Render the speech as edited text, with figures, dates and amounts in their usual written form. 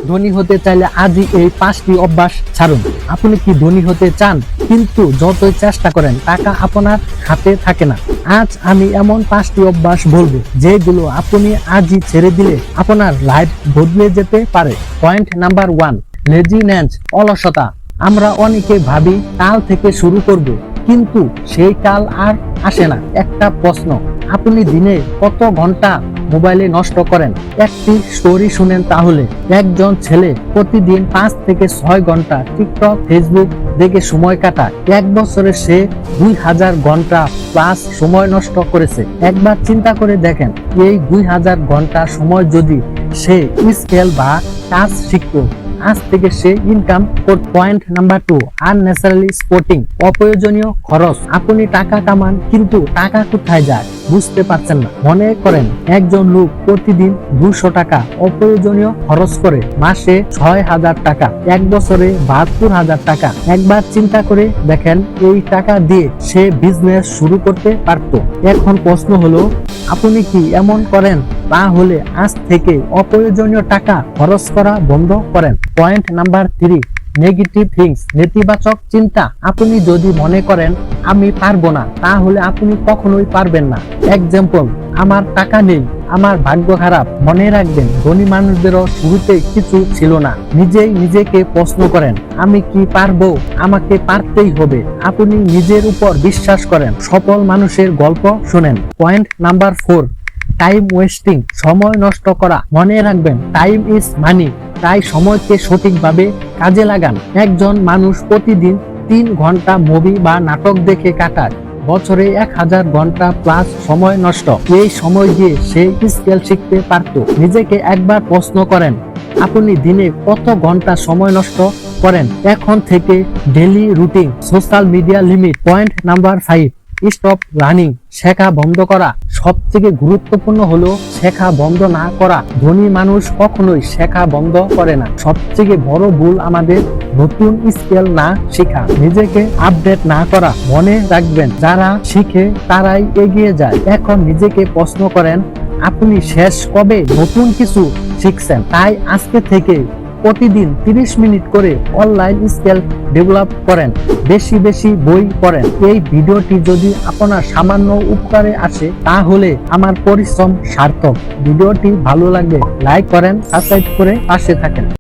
ধনী হতে চাইলে আজই এই 5টি অভ্যাস ছাড়ুন। আপনি কি ধনী হতে চান, কিন্তু যতই চেষ্টা করেন টাকা আপনার হাতে থাকে না? আজ আমি এমন 5টি অভ্যাস বলবো যেগুলো আপনি আজই ছেড়ে দিলে আপনার লাইফ বদলে যেতে পারে। পয়েন্ট নাম্বার 1, লেজিনেস, অলসতা। আমরা অনেকে ভাবি কাল থেকে শুরু করব, কিন্তু সেই কাল আর আসে না। একটা প্রশ্ন, আপনি দিনে কত ঘন্টা মোবাইলে নষ্ট করেন? একটি স্টোরি শুনেন তাহলে। একজন ছেলে প্রতিদিন 5 থেকে 6 ঘন্টা টিকটক, ফেসবুক দেখে সময় কাটায়। 1 বছরে সে 2000 ঘন্টা প্লাস সময় নষ্ট করেছে। একবার চিন্তা করে দেখেন, এই 2000 ঘন্টা সময় যদি সে স্কিল বা কাজ শিখতো, আজ থেকে সে ইনকাম করত। পয়েন্ট নাম্বার 2, আননেসেসারি স্পোর্টিং, অপ্রয়োজনীয় খরচ। আপনি টাকা কামান, কিন্তু টাকা কোথায় যায় বুঝতে পারছেন না। মনে করেন একজন লোক প্রতিদিন 200 টাকা অপ্রয়োজনীয় খরচ করে, মাসে 6000 টাকা, 1 বছরে 72,000 টাকা। একবার চিন্তা করে দেখেন, এই টাকা দিয়ে সে বিজনেস শুরু করতে পারত। এখন প্রশ্ন হলো, আপনি কি এমন করেন? তাহলে আজ থেকে অপ্রয়োজনীয় টাকা খরচ করা বন্ধ করেন। পয়েন্ট নাম্বার 3, নেগেটিভ থিংস, নেতিবাচক চিন্তা। আপনি যদি মনে করেন আমি পারবো না, তাহলে আপনি কখনোই পারবেন না। এক্সাম্পল, আমার টাকা নেই, আমার ভাগ্য খারাপ। মনে রাখবেন, ধনী মানুষদেরও শুরুতে কিছু ছিল না। নিজেই নিজেকে প্রশ্ন করেন, আমি কি পারবো? আমাকে পারতেই হবে। আপনি নিজের উপর বিশ্বাস করেন। সফল মানুষের গল্প শুনেন। পয়েন্ট নাম্বার 4, টাইম ওয়েস্টিং, সময় নষ্ট করা। মনে রাখবেন, টাইম ইজ মানি, তাই সময়কে সঠিকভাবে কাজে লাগান। একজন মানুষ প্রতিদিন 3 ঘন্টা মুভি বা নাটক দেখে কাটায়, বছরে 1000 ঘন্টা প্লাস সময় নষ্ট। এই সময় দিয়ে সে স্কিল শিখতে পারত। নিজেকে একবার প্রশ্ন করেন, আপনি দিনে কত ঘন্টা সময় নষ্ট করেন? এখন থেকে daily routine, social media limit. Point number 5, stop learning, শেখা বন্ধ করা। সবথেকে গুরুত্বপূর্ণ হলো শেখা বন্ধ না করা। ধনী মানুষ কখনোই শেখা বন্ধ করে না। সবথেকে বড় ভুল আমাদের নতুন স্কিল না শেখা, নিজেকে আপডেট না করা। মনে রাখবেন, যারা শিখে তারাই এগিয়ে যায়। এখন নিজেকে প্রশ্ন করেন, আপনি শেষ কবে নতুন কিছু শিখছেন? তাই আজকে থেকে প্রতিদিন 30 মিনিট করে অনলাইন স্কিল ডেভেলপ করেন। বেশি বেশি বই পড়েন। এই ভিডিওটি যদি আপনার সামান্য উপকারে আসে, তাহলে আমার পরিশ্রম সার্থক। ভিডিওটি ভালো লাগলে লাইক করেন, সাবস্ক্রাইব করে পাশে থাকেন।